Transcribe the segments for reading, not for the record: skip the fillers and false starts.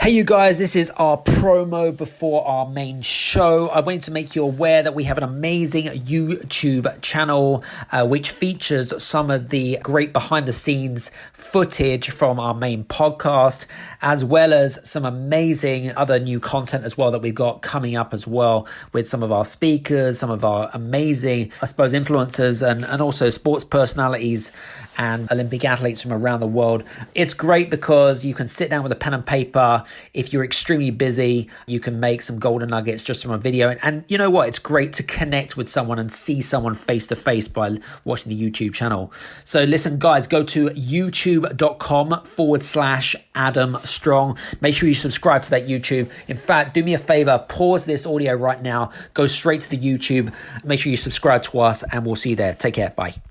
Hey you guys, this is our promo before our main show. I wanted to make you aware that we have an amazing YouTube channel which features some of the great behind the scenes footage from our main podcast, as well as some amazing other new content as well that we've got coming up as well with some of our speakers, some of our amazing, I suppose, influencers and also sports personalities and Olympic athletes from around the world. It's great because you can sit down with a pen and paper. If you're extremely busy, you can make some golden nuggets just from a video. And you know what? It's great to connect with someone and see someone face to face by watching the YouTube channel. So listen, guys, go to youtube.com/Adam Strong. Make sure you subscribe to that YouTube. In fact, do me a favor, pause this audio right now, go straight to the YouTube. Make sure you subscribe to us and we'll see you there. Take care. Bye.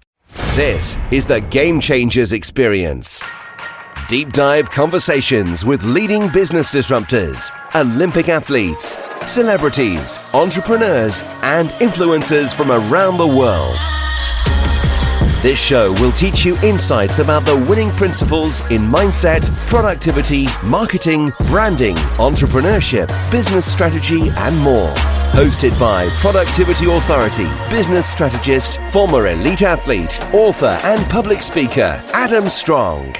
This is the Game Changers Experience. Deep dive conversations with leading business disruptors, Olympic athletes, celebrities, entrepreneurs, and influencers from around the world. This show will teach you insights about the winning principles in mindset, productivity, marketing, branding, entrepreneurship, business strategy, and more. Hosted by Productivity Authority, business strategist, former elite athlete, author, and public speaker, Adam Strong.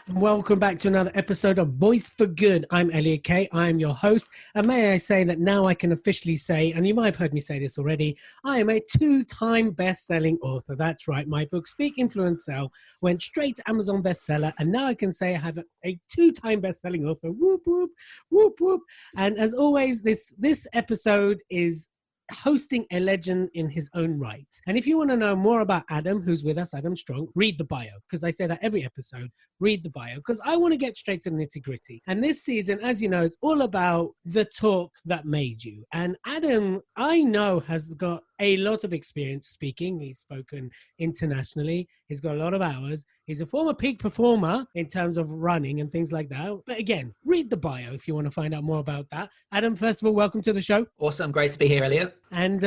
Welcome back to another episode of Voice for Good. I'm Elliot Kay. I am your host. And may I say that now I can officially say, and you might have heard me say this already, I am a two-time best-selling author. That's right. My book, Speak, Influence, Sell, went straight to Amazon bestseller. And now I can say I have a two-time best-selling author. Whoop, whoop, whoop, whoop. And as always, this episode is hosting a legend in his own right. And if you want to know more about Adam, who's with us, Adam Strong, read the bio, because I say that every episode, read the bio, because I want to get straight to the nitty-gritty. And this season, as you know, is all about the talk that made you. And Adam, I know, has got a lot of experience speaking. He's spoken internationally. He's got a lot of hours. He's a former peak performer in terms of running and things like that. But again, read the bio if you want to find out more about that. Adam, first of all, welcome to the show. Awesome. Great to be here, Elliot. And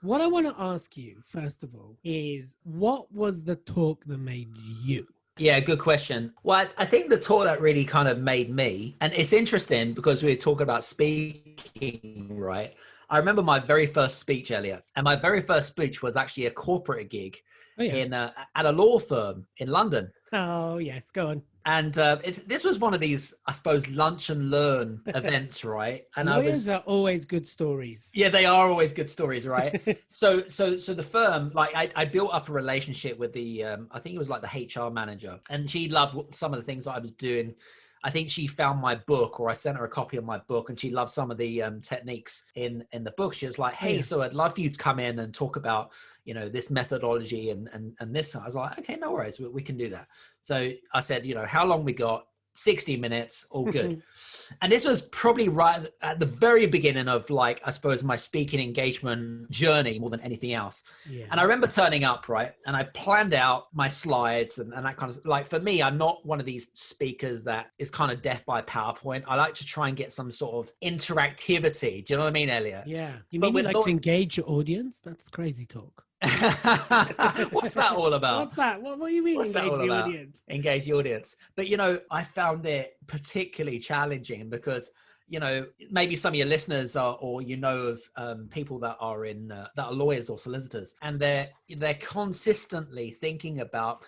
what I want to ask you, first of all, is what was the talk that made you? Yeah, good question. Well, I think the talk that really kind of made me, and it's interesting because we were talking about speaking, right? I remember my very first speech, Elliot, and my very first speech was actually a corporate gig at a law firm in London. Oh, yes. Go on. And this was one of these, I suppose, lunch and learn events, right? And lawyers are always good stories. Yeah, they are always good stories, right? So the firm, like I built up a relationship with the, I think it was like the HR manager, and she loved some of the things that I was doing. I think she found my book, or I sent her a copy of my book, and she loved some of the techniques in the book. She was like, hey, so I'd love for you to come in and talk about, you know, this methodology and this. I was like, okay, no worries. We can do that. So I said, you know, how long we got? 60 minutes, all good. And this was probably right at the very beginning of, like, I suppose, my speaking engagement journey more than anything else. Yeah. And I remember turning up, right? And I planned out my slides and that kind of, like, for me, I'm not one of these speakers that is kind of death by PowerPoint. I like to try and get some sort of interactivity. Do you know what I mean, Elliot? Yeah. You mean like to engage your audience? That's crazy talk. What's that all about? What's that? What do you mean engage the audience? Engage the audience. But, you know, I found it particularly challenging because, you know, maybe some of your listeners are, or you know of people that are in that are lawyers or solicitors, and they're consistently thinking about,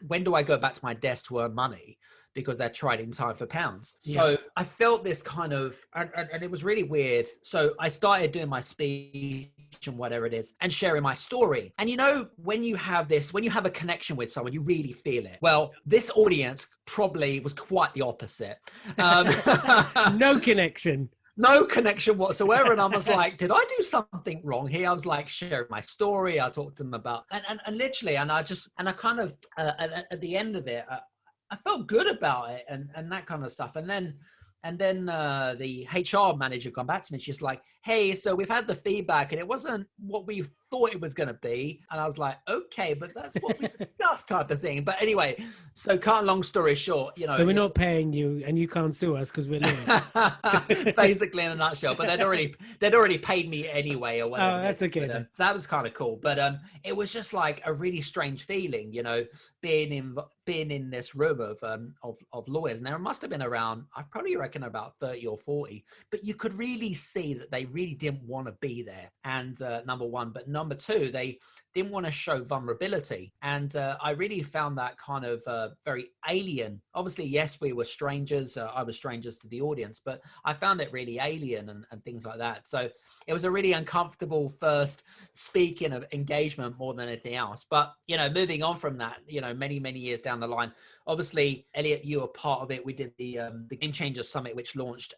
when do I go back to my desk to earn money? Because they're trading time for pounds. So I felt this kind of, and it was really weird. So I started doing my speech and whatever it is and sharing my story. And you know, when you have a connection with someone, you really feel it. Well, this audience probably was quite the opposite. No connection. No connection whatsoever. And I was like, did I do something wrong here? I was like sharing my story. I talked to them about, and literally, and I kind of, at the end of it, I felt good about it and that kind of stuff. And then the HR manager got back to me. She's like, hey, so we've had the feedback and it wasn't what we thought it was going to be. And I was like, okay, but that's what we discussed type of thing. But anyway, so cut a long story short, So we're not paying you and you can't sue us because we're lawyers. basically in a nutshell, but they'd already paid me anyway or whatever. Oh, that's okay. But, so that was kind of cool. But it was just like a really strange feeling, being in this room of lawyers. And there must have been around, I probably reckon about 30 or 40, but you could really see that they really didn't want to be there. And number one, but number two, they didn't want to show vulnerability. And I really found that kind of very alien. Obviously, yes, we were strangers. I was strangers to the audience, but I found it really alien and things like that. So it was a really uncomfortable first speaking of engagement more than anything else. But, moving on from that, many, many years down the line, obviously, Elliot, you were part of it. We did the Game Changers Summit, which launched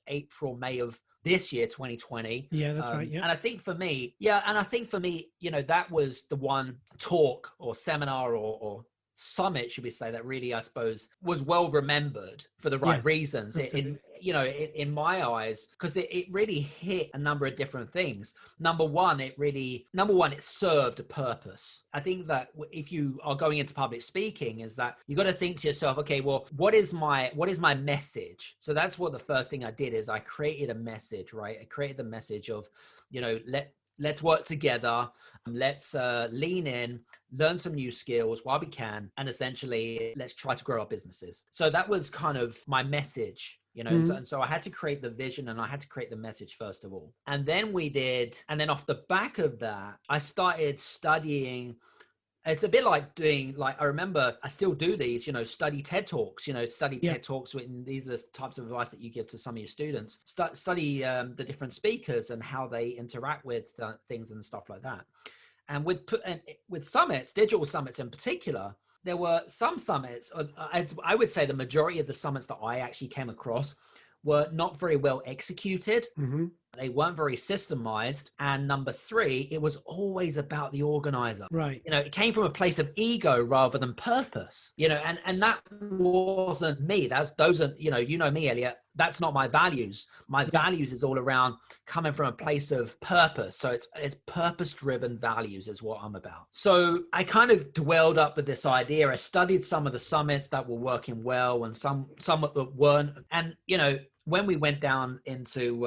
May of this year, 2020. Yeah, that's right. Yeah. And I think for me, that was the one talk or seminar or summit, should we say, that really, I suppose, was well remembered for the right reasons in my eyes, because it really hit a number of different things. Number one, it served a purpose. I think that if you are going into public speaking, is that you got to think to yourself, okay, well, what is my message? So that's what the first thing I did is I created a message, right? I created the message of, let's work together. Let's lean in, learn some new skills while we can, and essentially let's try to grow our businesses. So that was kind of my message, and so I had to create the vision and I had to create the message first of all. And then off the back of that, I started studying. It's a bit like I remember I still do these, study TED Talks, TED Talks. These are the types of advice that you give to some of your students. Study the different speakers and how they interact with things and stuff like that. And with summits, digital summits in particular, there were some summits, I would say the majority of the summits that I actually came across were not very well executed. Mm-hmm. They weren't very systemized. And number three, it was always about the organizer. Right. It came from a place of ego rather than purpose, and that wasn't me. Those are, me, Elliot, that's not my values. My values is all around coming from a place of purpose. So it's purpose-driven values is what I'm about. So I kind of dwelled up with this idea. I studied some of the summits that were working well and some that weren't. And, when we all went down into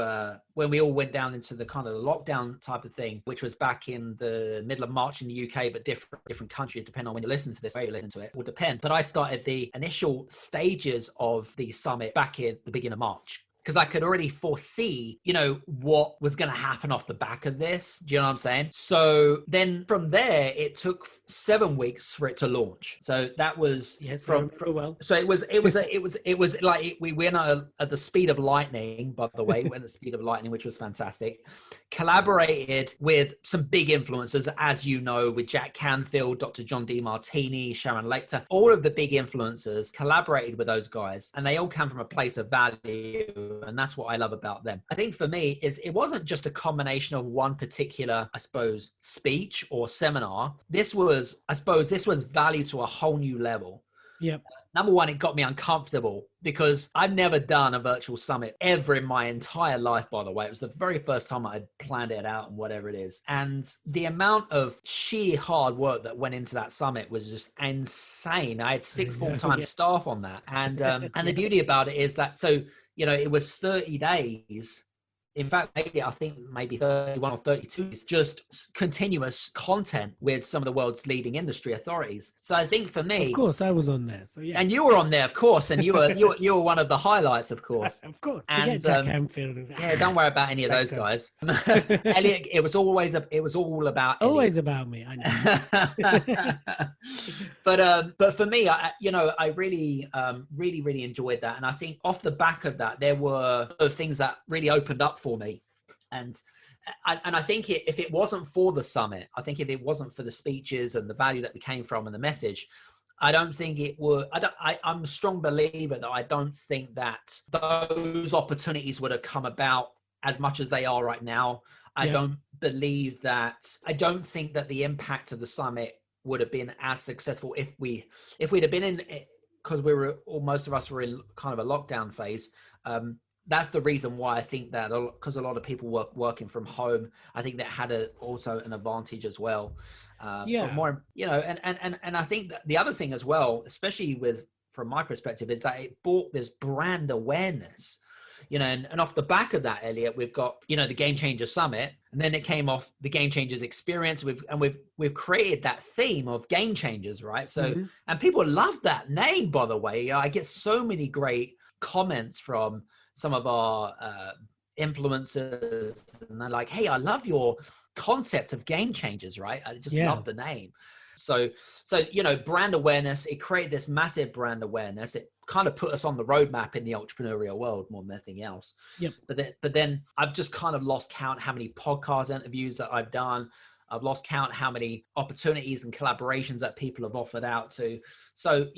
the kind of the lockdown type of thing, which was back in the middle of March in the UK, but different countries, depending on when you listen to this, where you listen to it, will depend. But I started the initial stages of the summit back in the beginning of March, because I could already foresee, what was going to happen off the back of this. Do you know what I'm saying? So then from there, it took 7 weeks for it to launch. So that was So it was like we went at the speed of lightning, by the way, went at the speed of lightning, which was fantastic. Collaborated with some big influencers, as you know, with Jack Canfield, Dr. John DeMartini, Sharon Lechter, all of the big influencers collaborated with those guys, and they all come from a place of value. And that's what I love about them. I think for me it wasn't just a combination of one particular, I suppose, speech or seminar. This was value to a whole new level. Yeah. Number one, it got me uncomfortable because I've never done a virtual summit ever in my entire life, by the way. It was the very first time I had planned it out and whatever it is. And the amount of sheer hard work that went into that summit was just insane. I had 6 full-time staff on that. And the beauty about it is that, it was 30 days. In fact, maybe 31 or 32 is just continuous content with some of the world's leading industry authorities. So I think for me, of course, I was on there. So yeah, and you were on there, of course, and you were one of the highlights, of course. Of course, and Jack Canfield. Yeah, don't worry about any of those guys. Elliot, it was all about Elliot. Always about me. I know. But for me, I really really enjoyed that, and I think off the back of that, there were things that really opened up for me. And I think if it wasn't for the summit, I think if it wasn't for the speeches and the value that we came from and the message, I don't think it would. I'm a strong believer that I don't think that those opportunities would have come about as much as they are right now. I don't think that the impact of the summit would have been as successful if we'd have been in, because most of us were in kind of a lockdown phase. that's the reason why I think that, because a lot of people working from home, I think that had also an advantage as well. But more, and I think that the other thing as well, especially from my perspective, is that it brought this brand awareness. And off the back of that, Elliot, we've got, the Game Changer Summit, and then it came off the Game Changers Experience. We've created that theme of Game Changers, right? So, and people love that name, by the way. I get so many great comments from some of our influencers, and they're like, hey, I love your concept of Game Changers, right? I just love the name. So, brand awareness, it created this massive brand awareness. It kind of put us on the roadmap in the entrepreneurial world more than anything else. Yep. But then I've just kind of lost count how many podcast interviews that I've done. I've lost count how many opportunities and collaborations that people have offered out to. So,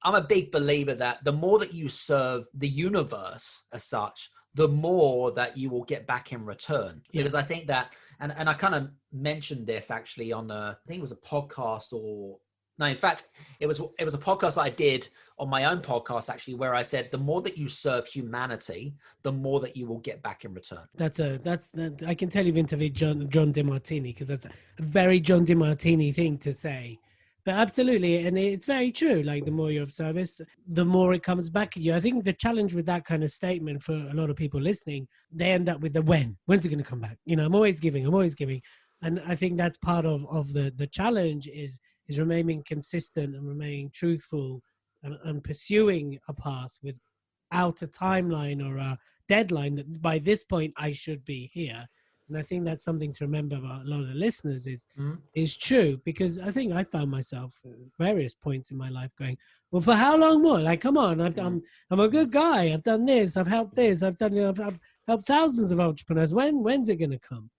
I'm a big believer that the more that you serve the universe as such, the more that you will get back in return. Because I think that, and I kind of mentioned this actually on I think it was a podcast in fact, it was a podcast that I did on my own podcast actually, where I said, the more that you serve humanity, the more that you will get back in return. I can tell you've interviewed John DeMartini, because that's a very John DeMartini thing to say. But absolutely, and it's very true. Like, the more you're of service, the more it comes back at you. I think the challenge with that kind of statement for a lot of people listening, they end up with the when's it going to come back? I'm always giving. And I think that's part of the challenge is remaining consistent and remaining truthful and pursuing a path without a timeline or a deadline that by this point I should be here. And I think that's something to remember about a lot of the listeners is true, because I think I found myself at various points in my life going, well, for how long more? Like, come on, I'm a good guy. I've done this. I've helped this. I've helped thousands of entrepreneurs. When's it going to come?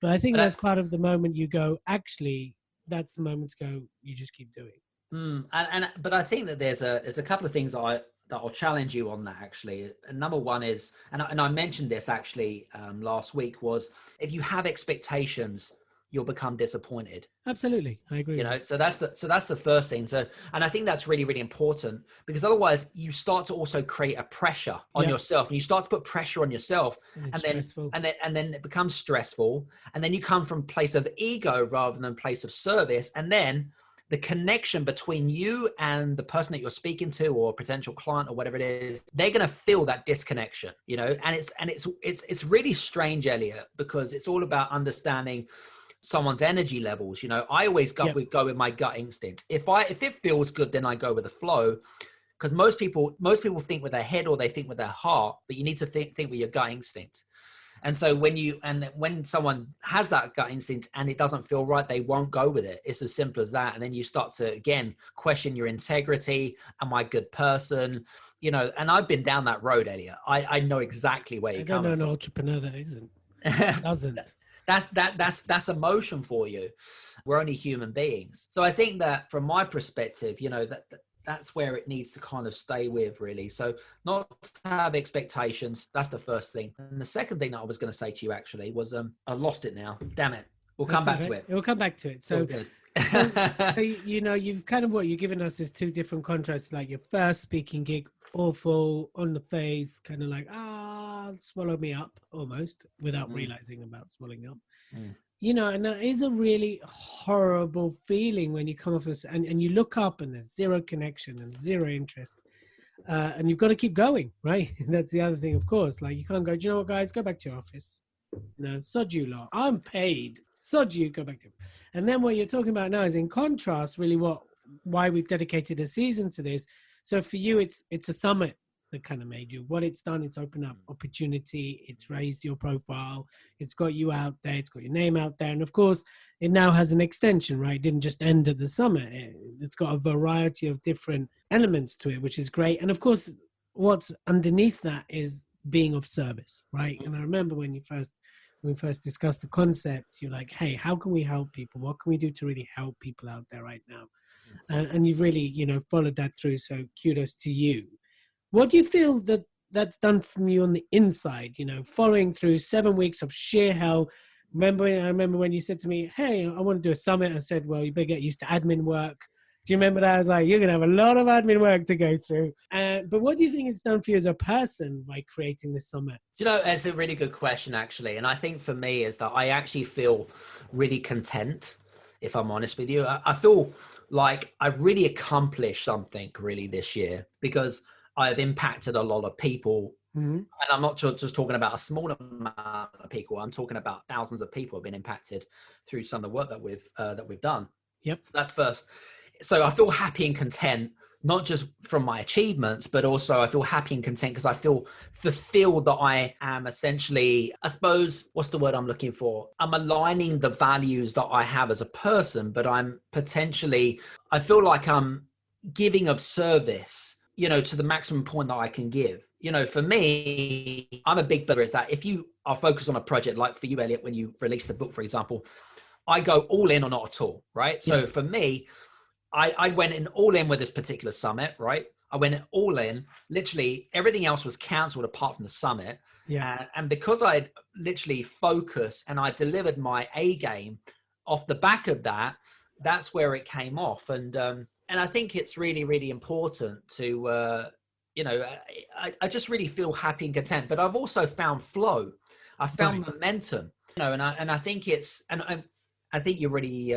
But I think that's part of the moment you go, actually, that's the moment to go, you just keep doing. But I think that there's a couple of things that I'll challenge you on that actually. And number one is, and I mentioned this actually last week, was if you have expectations, you'll become disappointed. Absolutely, I agree. So that's the first thing. So, and I think that's really, really important, because otherwise you start to also create a pressure on yourself, and you start to put pressure on yourself, and then it becomes stressful, and then you come from a place of ego rather than a place of service, and then the connection between you and the person that you're speaking to, or a potential client or whatever it is, they're going to feel that disconnection, and it's really strange, Elliot, because it's all about understanding someone's energy levels. I always go with my gut instinct. If it feels good, then I go with the flow, because most people think with their head or they think with their heart, but you need to think with your gut instinct. And so when someone has that gut instinct and it doesn't feel right, they won't go with it. It's as simple as that. And then you start to, again, question your integrity. Am I a good person? And I've been down that road, Elliot. I know exactly where you're coming from. I don't know an entrepreneur that isn't. Doesn't. That's emotion for you. We're only human beings. So I think that from my perspective, that's where it needs to kind of stay with, really. So not to have expectations. That's the first thing. And the second thing that I was going to say to you actually was, I lost it now. Damn it. We'll come back to it. We'll come back to it. So, so you've kind of you've given us is two different contrasts, like your first speaking gig, awful, on the face, kind of like, swallow me up almost, without realizing about swallowing up. And that is a really horrible feeling when you come off this and you look up and there's zero connection and zero interest. And you've got to keep going, right? That's the other thing, of course. Like, you can't go, do you know what, guys, go back to your office. Sod you lot. I'm paid. Sod you, go back to. And then what you're talking about now is in contrast, really why we've dedicated a season to this. So for you, it's a summit that kind of made you. What it's done, it's opened up opportunity, it's raised your profile, it's got you out there, it's got your name out there. And of course, it now has an extension, right? It didn't just end at the summit. It's got a variety of different elements to it, which is great. And of course, what's underneath that is being of service, right? And I remember when we first discussed the concept, you're like, hey, how can we help people? What can we do to really help people out there right now? And you've really, followed that through. So kudos to you. What do you feel that's done from you on the inside, following through 7 weeks of sheer hell? I remember when you said to me, hey, I want to do a summit. I said, well, you better get used to admin work. Do you remember that? I was like, you're going to have a lot of admin work to go through. But what do you think it's done for you as a person by creating this summit? You know, it's a really good question, actually. And I think for me is that I actually feel really content, if I'm honest with you. I feel like I've really accomplished something really this year because I've impacted a lot of people. And I'm not just talking about a small amount of people. I'm talking about thousands of people have been impacted through some of the work that we've done. Yep. So that's first. So I feel happy and content, not just from my achievements, but also I feel happy and content because I feel fulfilled that I am essentially, I suppose, what's the word I'm looking for? I'm aligning the values that I have as a person, but I'm potentially, I feel like I'm giving of service, you know, to the maximum point that I can give. You know, for me, I'm a big believer is that if you are focused on a project, like for you, Elliot, when you release the book, for example, I go all in or not at all, right? So for me, I went in all in with this particular summit, right? I went all in. Literally, everything else was cancelled apart from the summit. Yeah. And because I'd literally focused and I delivered my A game off the back of that, that's where it came off. And I think it's really, really important to, you know, I just really feel happy and content. But I've also found flow. I found momentum, you know, and I think it's, and I think you really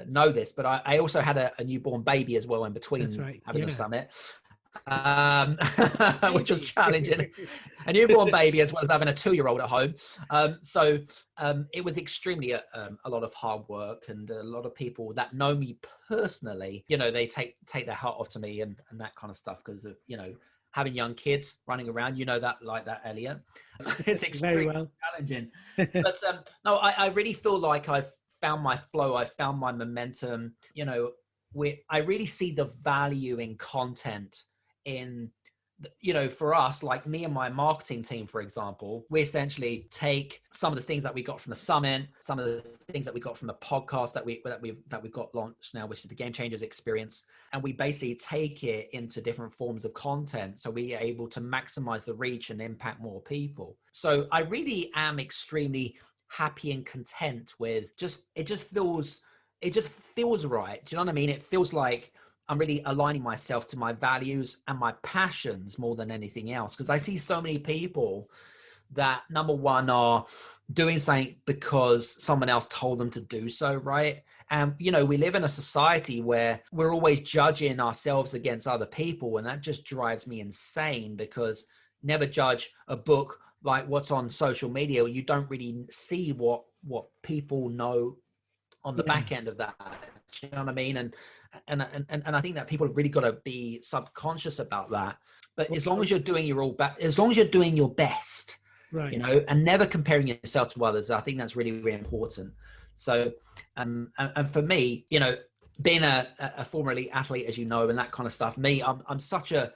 know this, but I also had a newborn baby as well in between having a summit, which was challenging. A newborn baby as well as having a 2-year-old at home. So it was extremely a lot of hard work, and a lot of people that know me personally, you know, they take their hat off to me and that kind of stuff because of, you know, having young kids running around, you know, that like that, Elliot. It's extremely challenging. But no, I really feel like I've found my flow. I found my momentum. You know, I really see the value in content in, you know, for us, like me and my marketing team, for example, we essentially take some of the things that we got from the summit, some of the things that we got from the podcast that we've got launched now, which is the Game Changers experience. And we basically take it into different forms of content. So we are able to maximize the reach and impact more people. So I really am extremely happy and content with it just feels right. Do you know what I mean? It feels like I'm really aligning myself to my values and my passions more than anything else. Because I see so many people that, number one, are doing something because someone else told them to do so, right? And, you know, we live in a society where we're always judging ourselves against other people. And that just drives me insane, because never judge a book like what's on social media. You don't really see what people know on the back end of that. You know what I mean? And I think that people have really got to be subconscious about that. But as long as you're doing as long as you're doing your best, right, you know, and never comparing yourself to others, I think that's really, really important. So, and for me, you know, being a former elite athlete, as you know, and that kind of stuff, I'm such a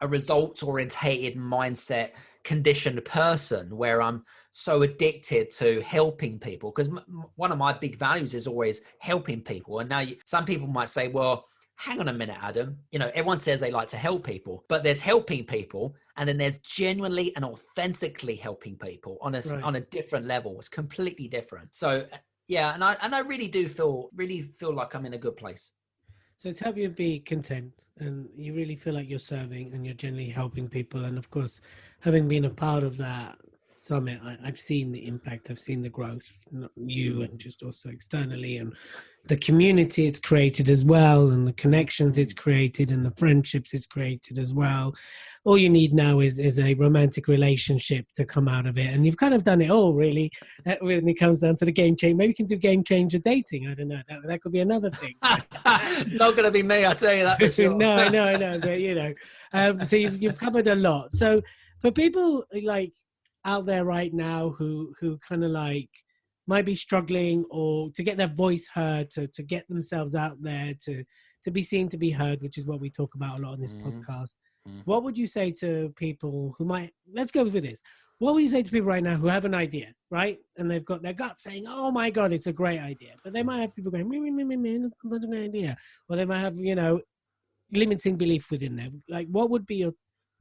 results orientated mindset conditioned person, where I'm so addicted to helping people, because one of my big values is always helping people. And now some people might say, well, hang on a minute, Adam, you know, everyone says they like to help people, but there's helping people, and then there's genuinely and authentically helping people on a different level. It's completely different. So yeah, and I really do feel like I'm in a good place. So it's helped you be content, and you really feel like you're serving and you're generally helping people. And of course, having been a part of that summit, I've seen the impact, I've seen the growth, not you, and just also externally, and the community it's created as well, and the connections it's created, and the friendships it's created as well. All you need now is a romantic relationship to come out of it. And you've kind of done it all, really, when it comes down to the game change. Maybe you can do game changer dating. I don't know. That could be another thing. Not going to be me, I'll tell you that for sure. No, I know. But, you know, so you've covered a lot. So for people like out there right now who kind of like might be struggling, or to get their voice heard, to get themselves out there, to be seen, to be heard, which is what we talk about a lot on this podcast. What would you say to people who might, let's go with this. What would you say to people right now who have an idea, right? And they've got their gut saying, oh my God, it's a great idea. But they might have people going, that's a great idea. Or they might have, you know, limiting belief within them. Like, what would be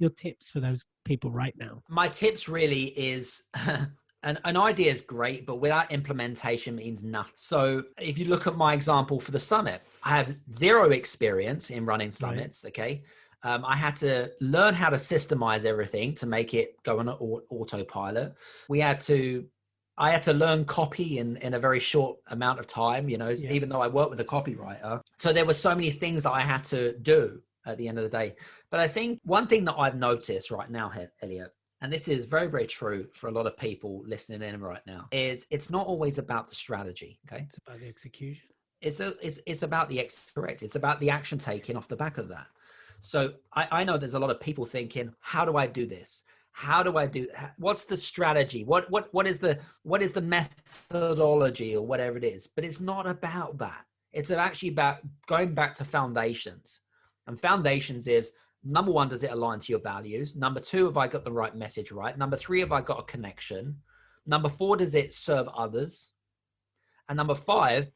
your tips for those people right now? My tips really is, an idea is great, but without implementation means nothing. So if you look at my example for the summit, I have zero experience in running summits. Right. Okay. I had to learn how to systemize everything to make it go on an autopilot. I had to learn copy in a very short amount of time, even though I worked with a copywriter. So there were so many things that I had to do at the end of the day. But I think one thing that I've noticed right now, Elliot, and this is very, very true for a lot of people listening in right now, is it's not always about the strategy. Okay. It's about the execution. It's about correct. It's about the action taken off the back of that. So I know there's a lot of people thinking, how do I do this? How do I do? What's the strategy? What is the methodology or whatever it is? But it's not about that. It's actually about going back to foundations. And foundations is, number one, does it align to your values? Number two, have I got the right message right? Number three, have I got a connection? Number four, does it serve others? And number five,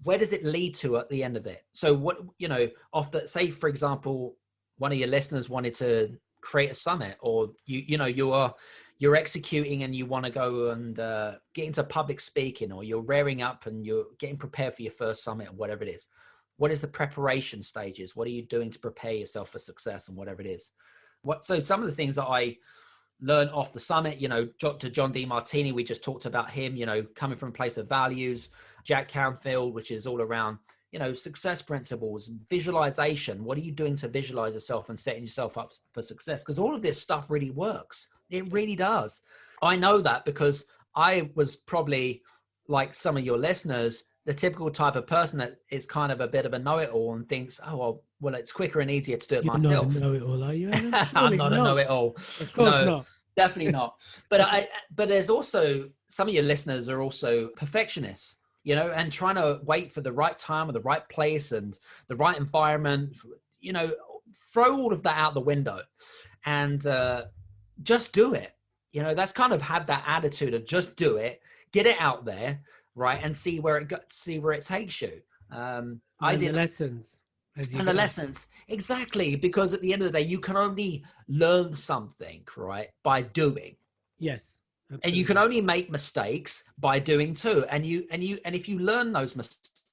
where does it lead to at the end of it? So say, for example, one of your listeners wanted to create a summit, or you're executing and you want to go and get into public speaking, or you're rearing up and you're getting prepared for your first summit, or whatever it is. What is the preparation stages? What are you doing to prepare yourself for success, and whatever it is? So some of the things that I learned off the summit, Dr. John DeMartini, we just talked about him, coming from a place of values. Jack Canfield, which is all around, success principles, visualization. What are you doing to visualize yourself and setting yourself up for success? Because all of this stuff really works. It really does. I know that because I was probably, like some of your listeners, the typical type of person that is kind of a bit of a know-it-all and thinks, oh, well, it's quicker and easier to do it myself. You're not a know-it-all, are you? I'm not a know-it-all. Of course not. Definitely not. But there's also, some of your listeners are also perfectionists, and trying to wait for the right time or the right place and the right environment, throw all of that out the window and just do it. That's kind of had that attitude of just do it, get it out there, right, and see where it takes you. The lessons. The lessons, exactly, because at the end of the day, you can only learn something, right, by doing. Yes. Absolutely. And you can only make mistakes by doing too. And if you learn those mistakes,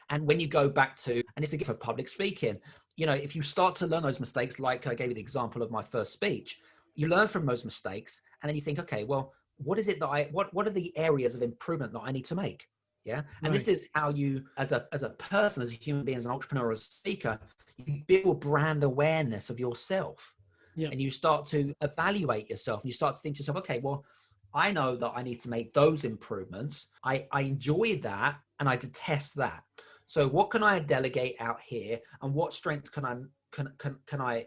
and when you go back to, and it's a gift for public speaking, if you start to learn those mistakes, like I gave you the example of my first speech, you learn from those mistakes, and then you think, okay, well, what is it that what are the areas of improvement that I need to make? Yeah. And right. This is how you, as a person, as a human being, as an entrepreneur, as a speaker, you build brand awareness of yourself. Yep. And you start to evaluate yourself, and you start to think to yourself, okay, well, I know that I need to make those improvements. I enjoy that, and I detest that. So what can I delegate out here, and what strengths can I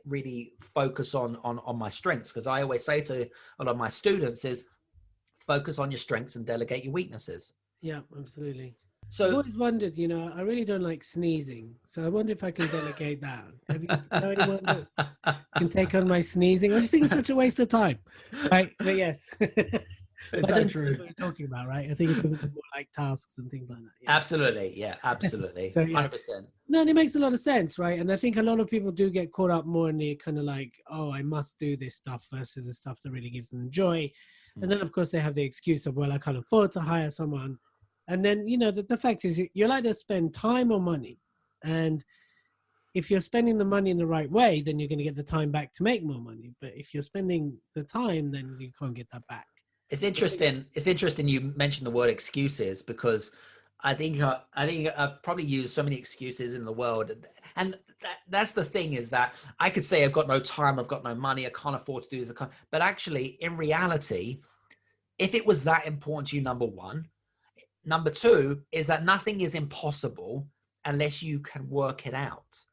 really focus on my strengths? Because I always say to a lot of my students is focus on your strengths and delegate your weaknesses. Yeah, absolutely. So I've always wondered, I really don't like sneezing. So I wonder if I can delegate that. Have you know anyone that can take on my sneezing? I just think it's such a waste of time. Right? But yes. It's so true. That's what you're talking about, right? I think it's more like tasks and things like that. Yeah. Absolutely. Yeah, absolutely. So, yeah. 100%. No, and it makes a lot of sense, right? And I think a lot of people do get caught up more in the kind of like, oh, I must do this stuff versus the stuff that really gives them joy. And then, of course, they have the excuse of, well, I can't afford to hire someone. And then, the fact is you'll either spend time or money. And if you're spending the money in the right way, then you're going to get the time back to make more money. But if you're spending the time, then you can't get that back. It's interesting. It's interesting you mentioned the word excuses, because I think I've probably used so many excuses in the world. And that's the thing, is that I could say I've got no time, I've got no money, I can't afford to do this. But actually, in reality, if it was that important to you, number one, number two is that nothing is impossible unless you can work it out.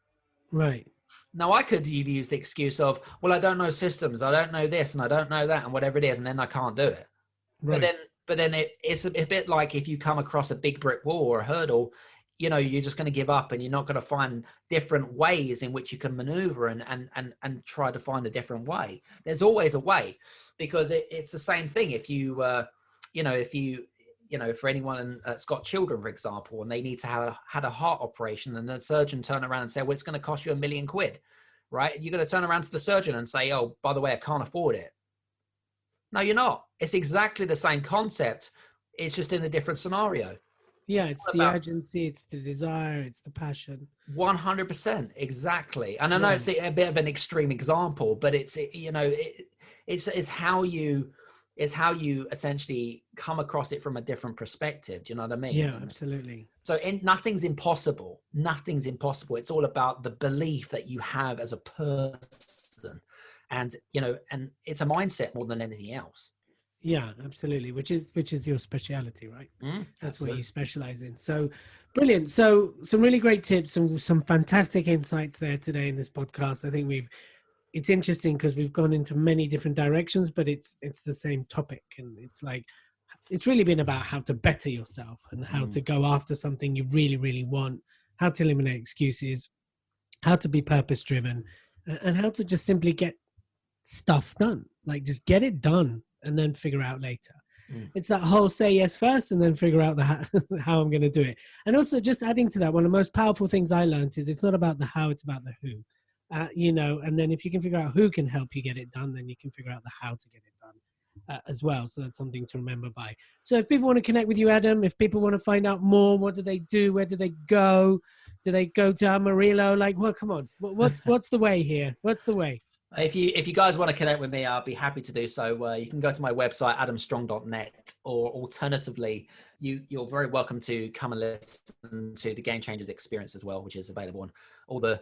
Right. Now, I could use the excuse of, well, I don't know systems, I don't know this, and I don't know that, and whatever it is, and then I can't do it. Right. But then it's a bit like if you come across a big brick wall or a hurdle, you're just going to give up, and you're not going to find different ways in which you can maneuver and try to find a different way. There's always a way, because it's the same thing. If you, for anyone that's got children, for example, and they need to have had a heart operation, and the surgeon turn around and say, well, it's going to cost you £1 million, right? You're going to turn around to the surgeon and say, oh, by the way, I can't afford it. No, you're not. It's exactly the same concept. It's just in a different scenario. Yeah, it's the urgency, it's the desire, it's the passion. 100%, exactly. And I know it's a bit of an extreme example, but it's how you essentially come across it from a different perspective. Do you know what I mean? Yeah, absolutely. So nothing's impossible. Nothing's impossible. It's all about the belief that you have as a person, and and it's a mindset more than anything else. Yeah, absolutely. Which is your speciality, right? That's absolutely. what you specialize in. So brilliant. So some really great tips and some fantastic insights there today in this podcast. I think it's interesting because we've gone into many different directions, but it's the same topic. And it's really been about how to better yourself and how to go after something you really, really want, how to eliminate excuses, how to be purpose driven, and how to just simply get stuff done. Like just get it done and then figure out later. It's that whole say yes first and then figure out how I'm going to do it. And also just adding to that, one of the most powerful things I learned is it's not about the how, it's about the who. And then if you can figure out who can help you get it done, then you can figure out the how to get it done as well. So that's something to remember by. So if people want to connect with you, Adam, if people want to find out more, what do they do? Where do they go? Do they go to Amarillo? Like, well, come on. What's the way here? What's the way? If you guys want to connect with me, I'll be happy to do so. You can go to my website, adamstrong.net, or alternatively, you're very welcome to come and listen to the Game Changers Experience as well, which is available on all the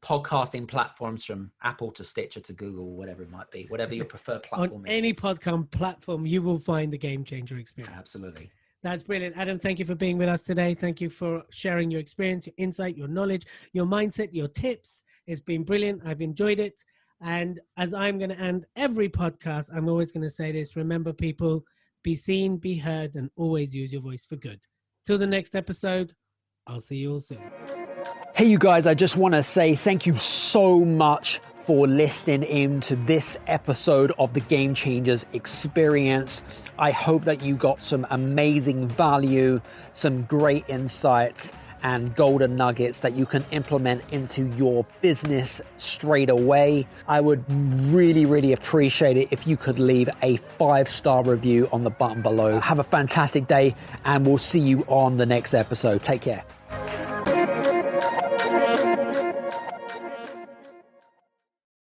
podcasting platforms from Apple to Stitcher to Google, whatever it might be, whatever your preferred platform on is. Any podcast platform, you will find the Game Changer Experience. Absolutely. That's brilliant. Adam, thank you for being with us today. Thank you for sharing your experience, your insight, your knowledge, your mindset, your tips. It's been brilliant. I've enjoyed it. And as I'm going to end every podcast, I'm always going to say this. Remember, people, be seen, be heard, and always use your voice for good. Till the next episode, I'll see you all soon. Hey, you guys, I just want to say thank you so much for listening in to this episode of the Game Changers Experience. I hope that you got some amazing value, some great insights, and golden nuggets that you can implement into your business straight away. I would really, really appreciate it if you could leave a 5-star review on the button below. Have a fantastic day, and we'll see you on the next episode. Take care.